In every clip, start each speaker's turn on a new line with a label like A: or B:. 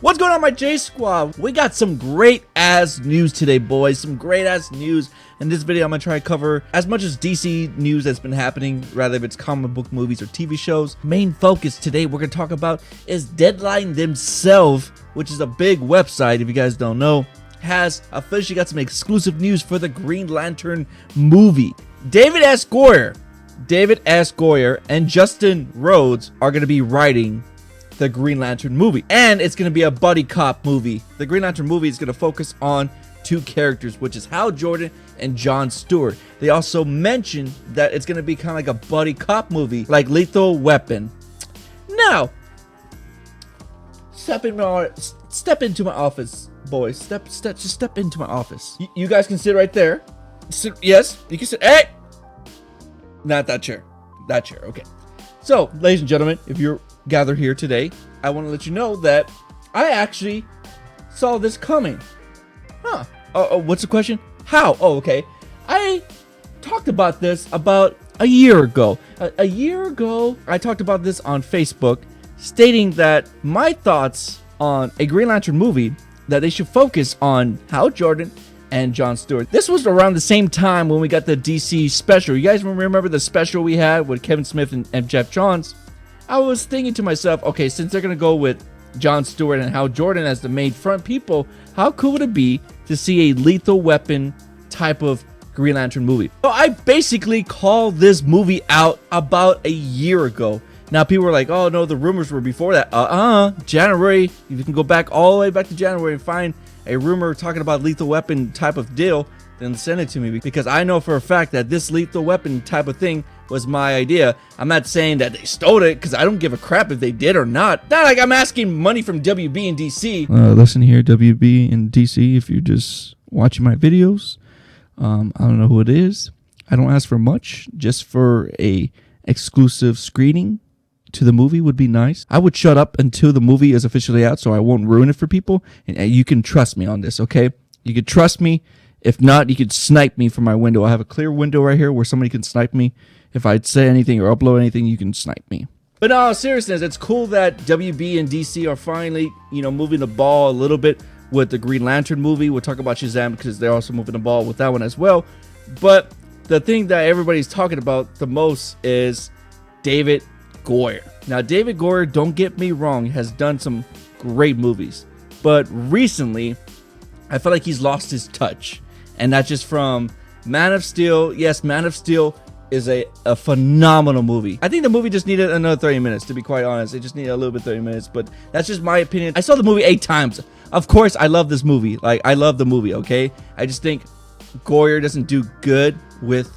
A: What's going on, my J Squad? We got some great ass news today, boys. Some great ass news. In this video, I'm gonna try to cover as much as DC news that's been happening, rather if it's comic book movies or TV shows. Main focus today we're gonna talk about is Deadline themselves, which is a big website, if you guys don't know, has officially got some exclusive news for the Green Lantern movie. David S. Goyer and Justin Rhodes are gonna be writing the Green Lantern movie, and it's going to be a buddy cop movie. The Green Lantern movie is going to focus on two characters, which is Hal Jordan and John Stewart. They also mentioned that it's going to be kind of like a buddy cop movie, like Lethal Weapon. Now, step into my office, boys. Just step into my office. You guys can sit right there. Yes, you can sit. Hey, not that chair. That chair. Okay. So, ladies and gentlemen, if you're gathered here today, I want to let you know that I actually saw this coming. What's the question? How? Oh, okay. I talked about this about a year ago. A year ago, I talked about this on Facebook, stating that my thoughts on a Green Lantern movie, that they should focus on Hal Jordan and John Stewart. This was around the same time when we got the DC special. You guys remember the special we had with Kevin Smith and Jeff Johns? I was thinking to myself, okay, since they're going to go with John Stewart and Hal Jordan as the main front people, how cool would it be to see a Lethal Weapon type of Green Lantern movie? So I basically called this movie out about a year ago. Now people were like, oh no, the rumors were before that. January, you can go back all the way back to January and find a rumor talking about Lethal Weapon type of deal, then send it to me, because I know for a fact that this Lethal Weapon type of thing was my idea. I'm not saying that they stole it, because I don't give a crap if they did or not. Not like I'm asking money from WB and DC.
B: Listen here, WB and DC, if you're just watching my videos, I don't know who it is. I don't ask for much. Just for a exclusive screening to the movie would be nice. I would shut up until the movie is officially out, so I won't ruin it for people. And you can trust me on this, okay? You can trust me. If not, you could snipe me from my window. I have a clear window right here where somebody can snipe me. If I'd say anything or upload anything, you can snipe me.
A: But in all seriousness, it's cool that WB and DC are finally, moving the ball a little bit with the Green Lantern movie. We'll talk about Shazam because they're also moving the ball with that one as well. But the thing that everybody's talking about the most is David Goyer. Now, David Goyer, don't get me wrong, has done some great movies. But recently, I feel like he's lost his touch. And not just from Man of Steel. Yes, Man of Steel is a phenomenal movie. I think the movie just needed another 30 minutes, to be quite honest. It just needed a little bit 30 minutes, but that's just my opinion. I saw the movie 8 times. Of course, I love this movie. Like, I love the movie, okay? I just think Goyer doesn't do good with,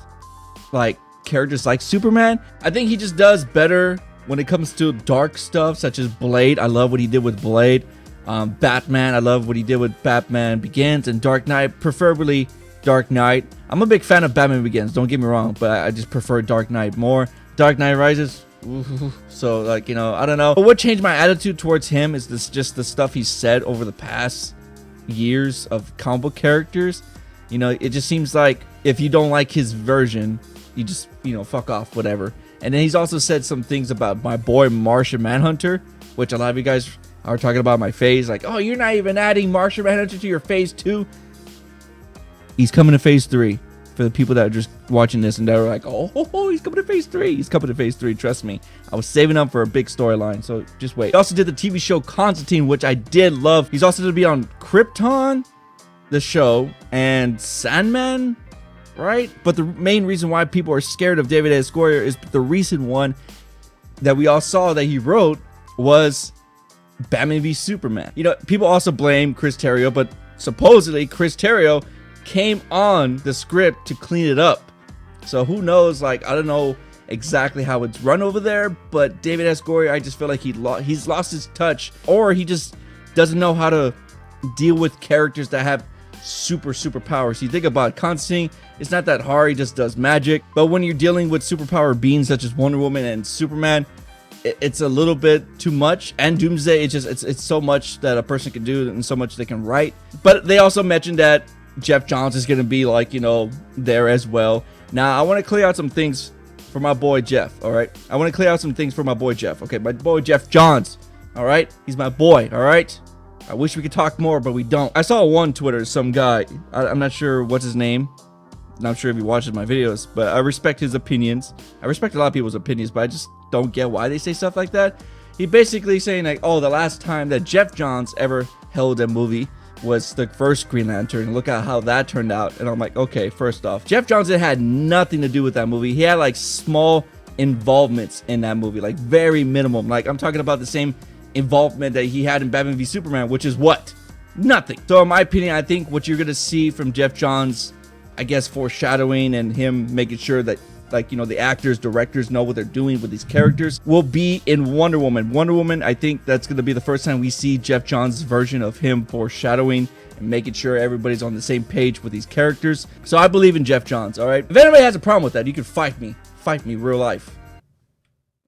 A: like, characters like Superman. I think he just does better when it comes to dark stuff, such as Blade. I love what he did with Blade. Batman, I love what he did with Batman Begins, and Dark Knight, preferably Dark Knight. I'm a big fan of Batman Begins, don't get me wrong, but I just prefer Dark Knight more. Dark Knight Rises, so like, I don't know. But what changed my attitude towards him is just the stuff he said over the past years of comic book characters. It just seems like if you don't like his version, you just, fuck off, whatever. And then he's also said some things about my boy Martian Manhunter, which a lot of you guys are talking about my phase, like, oh, you're not even adding Martian Manhunter to your phase 2. He's coming to phase 3 for the people that are just watching this and they're like, oh, he's coming to phase 3. He's coming to phase 3, trust me. I was saving up for a big storyline, so just wait. He also did the TV show Constantine, which I did love. He's also going to be on Krypton, the show, and Sandman, right? But the main reason why people are scared of David S. Goyer is the recent one that we all saw that he wrote was Batman v Superman. People also blame Chris Terrio, but supposedly Chris Terrio came on the script to clean it up. So who knows, like, I don't know exactly how it's run over there, but David S. Goyer, I just feel like he's lost his touch, or he just doesn't know how to deal with characters that have super powers. You think about Constantine, it's not that hard, he just does magic. But when you're dealing with superpower beings such as Wonder Woman and Superman, it's a little bit too much. And Doomsday, it's so much that a person can do and so much they can write. But they also mentioned that Jeff Johns is going to be, like, there as well. Now, I want to clear out some things for my boy Jeff, all right? I want to clear out some things for my boy Jeff, okay? My boy Jeff Johns, all right? He's my boy, all right? I wish we could talk more, but we don't. I saw one Twitter, some guy, I'm not sure what's his name. Not sure if he watches my videos, but I respect his opinions. I respect a lot of people's opinions, but I just don't get why they say stuff like that. He basically saying like, oh, the last time that Jeff Johns ever held a movie was the first Green Lantern. Look at how that turned out. And I'm like, okay, first off, Jeff Johns had nothing to do with that movie. He had like small involvements in that movie, like very minimum. Like I'm talking about the same involvement that he had in Batman v Superman, which is what? Nothing. So in my opinion, I think what you're gonna see from Jeff Johns, I guess foreshadowing and him making sure that, like, you know, the actors, directors know what they're doing with these characters, will be in Wonder Woman. Wonder Woman, I think that's going to be the first time we see Jeff Johns' version of him foreshadowing and making sure everybody's on the same page with these characters. So I believe in Jeff Johns, all right? If anybody has a problem with that, you can fight me. Fight me real life.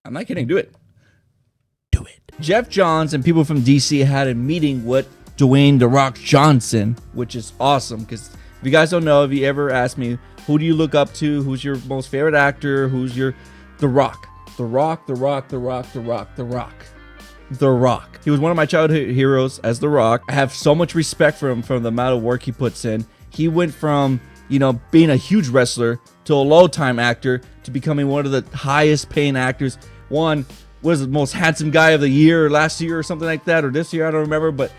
A: I'm not kidding. Do it. Do it. Jeff Johns and people from DC had a meeting with Dwayne "The Rock" Johnson, which is awesome because if you guys don't know, if you ever ask me, who do you look up to? Who's your most favorite actor? Who's your... The Rock. The Rock, The Rock, The Rock, The Rock, The Rock. The Rock. He was one of my childhood heroes as The Rock. I have so much respect for him from the amount of work he puts in. He went from, you know, being a huge wrestler to a low-time actor to becoming one of the highest paying actors. One was the most handsome guy of the year last year or something like that, or this year, I don't remember, but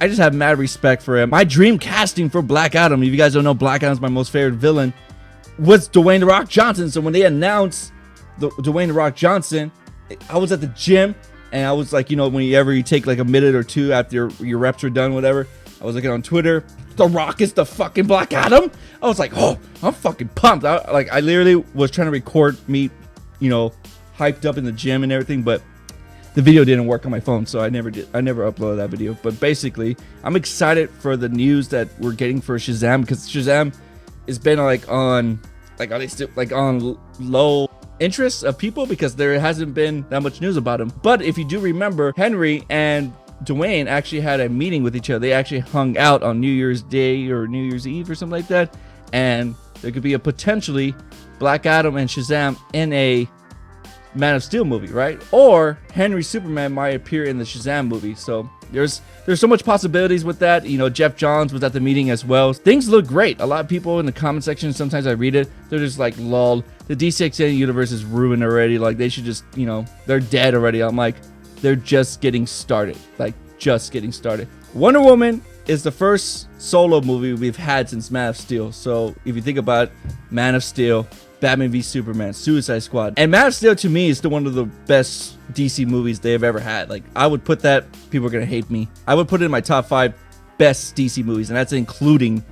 A: I just have mad respect for him. My dream casting for Black Adam, if you guys don't know, Black Adam's my most favorite villain, was Dwayne "The Rock" Johnson. So when they announced Dwayne "The Rock" Johnson, I was at the gym and I was like, you know, whenever you take like a minute or two after your reps are done, whatever, I was looking on Twitter, The Rock is the fucking Black Adam. I was like, oh, I'm fucking pumped. I literally was trying to record me, you know, hyped up in the gym and everything, but the video didn't work on my phone, so I never uploaded that video. But basically, I'm excited for the news that we're getting for Shazam, because Shazam has been on low interest of people because there hasn't been that much news about him. But if you do remember, Henry and Dwayne actually had a meeting with each other. They actually hung out on New Year's Day or New Year's Eve or something like that, and there could be a potentially Black Adam and Shazam in a Man of Steel movie, right? Or Henry Superman might appear in the Shazam movie. So there's so much possibilities with that. You know, Jeff Johns was at the meeting as well. Things look great. A lot of people in the comment section, sometimes I read it, they're just like, lol, the DC Extended Universe is ruined already. Like, they should just, you know, they're dead already. I'm like, they're just getting started. Like, just getting started. Wonder Woman is the first solo movie we've had since Man of Steel. So if you think about it, Man of Steel, Batman v Superman, Suicide Squad, and Man of Steel to me is still one of the best DC movies they've ever had. Like, I would put that, people are gonna hate me, I would put it in my top 5 best DC movies, and that's including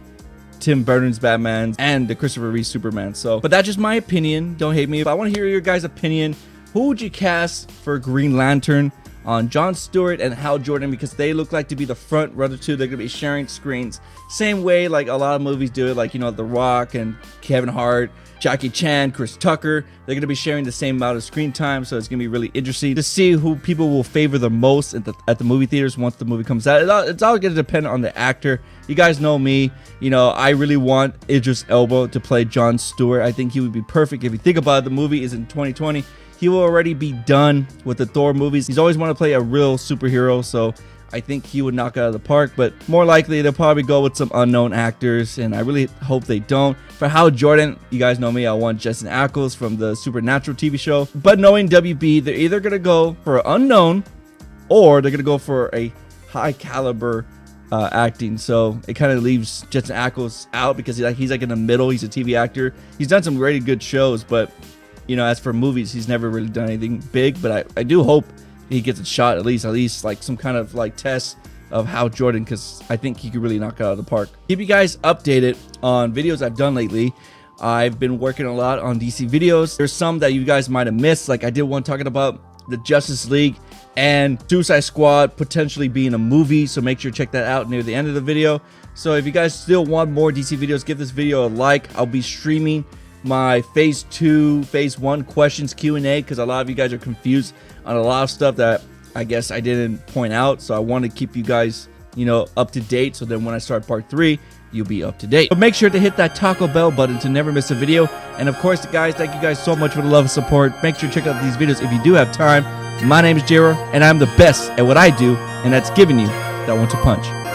A: Tim Burton's Batman and the Christopher Reeve Superman. So, but that's just my opinion. Don't hate me. If I want to hear your guys' opinion, who would you cast for Green Lantern on John Stewart and Hal Jordan? Because they look like to be the front runner too. They're gonna be sharing screens, same way like a lot of movies do it. Like, you know, The Rock and Kevin Hart, Jackie Chan, Chris Tucker, they're going to be sharing the same amount of screen time, so it's going to be really interesting to see who people will favor the most at the movie theaters once the movie comes out. It's all going to depend on the actor. You guys know me, you know, I really want Idris Elba to play John Stewart. I think he would be perfect. If you think about it, the movie is in 2020. He will already be done with the Thor movies. He's always wanted to play a real superhero, so I think he would knock it out of the park, but more likely they'll probably go with some unknown actors, and I really hope they don't. For Hal Jordan, you guys know me, I want Jensen Ackles from the Supernatural TV show, but knowing WB, they're either going to go for unknown or they're going to go for a high caliber acting, so it kind of leaves Jensen Ackles out because he's like in the middle. He's a TV actor. He's done some really good shows, but you know, as for movies, he's never really done anything big, but I do hope he gets a shot, at least like some kind of like test of Hal Jordan, because I think he could really knock it out of the park. Keep you guys updated on videos I've done lately. I've been working a lot on DC videos. There's some that you guys might have missed, like I did one talking about the Justice League and Suicide Squad potentially being a movie, so make sure to check that out near the end of the video. So if you guys still want more DC videos, give this video a like. I'll be streaming my phase 2, phase 1 questions Q&A, because a lot of you guys are confused on a lot of stuff that I guess I didn't point out, so I want to keep you guys, you know, up to date, so then when I start part 3, you'll be up to date. But make sure to hit that Taco Bell button to never miss a video. And of course, guys, thank you guys so much for the love and support. Make sure to check out these videos if you do have time. My name is JaeRoar, and I'm the best at what I do, and that's giving you
B: that want to punch.